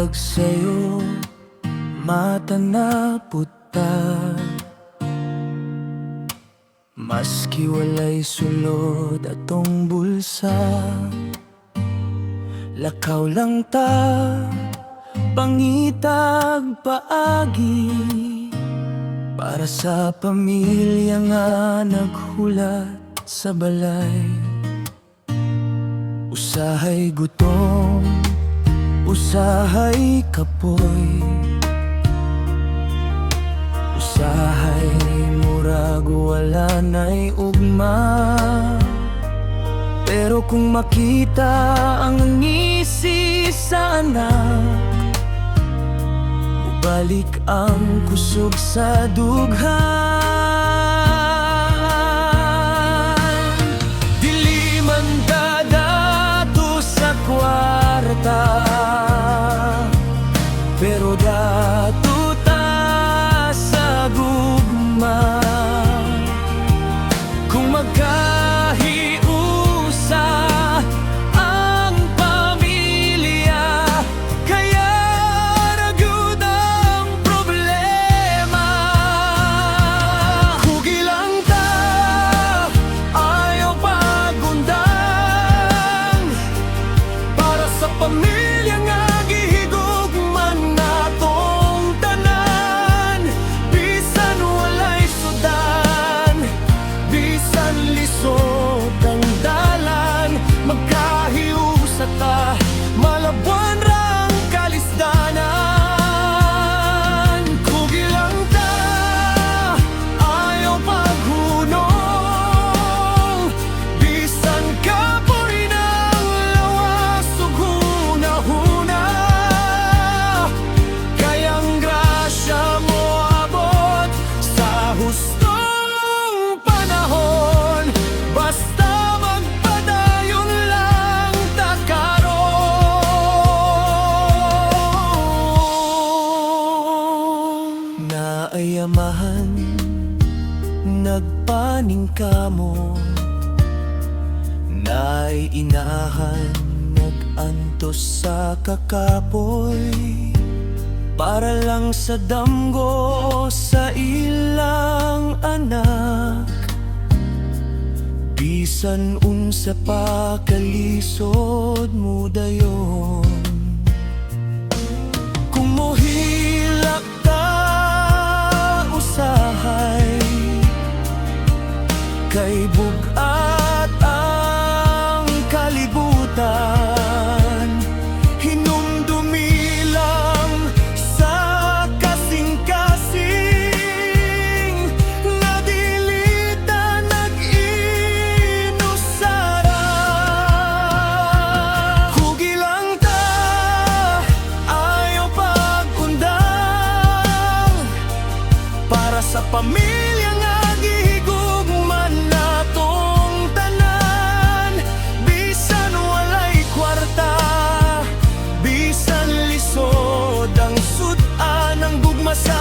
Matag sa'yo, mata na puta. Maski walay sulod atong bulsa, lakaw lang ta, pangitag paagi. Para sa pamilya nga naghulat sa balay. Usahay gutom, usahay kapoy, usahay murag wala na'y ugma. Pero kung makita ang ngisi sa anak, balik ang kusog sa dughan. Dili man dadato sa kwarta, pero dato ta sa gugma. Kung magkahiusa ang pamilya, kaya ragyud ang problema. Hugi lang ta, ayaw pagundang, para sa pamilya nga gihigugman natong tanan. Bisan walay sudan, bisan lisod ang dalan, magkahiusa ta, malabuan rang kalisdanan. Kugi lang ta, ayaw paghunong, bisan kapoy ng lawas ug hunahuna. Kayang grasya mo abot sa hustong panahon, basta magpadayon lang ta karon. Naayamahan, nagpaning kamo, naiinahan, nagantos sa kakapoy, para lang sa damgo sa ilang anak. Bisan unsa pa kalisod mo dayon. Kung mohilak ta usahay, kay bugat ang kalibutan. Hinumdumi lang sa kasing-kasing, nga dili ta nag-inusara. Hugi lang ta, ayaw pagundang, para sa pamilya nga gihigugman natong tanan. Bisan walay kwarta, bisan lisod ang sudan, ang gugma sa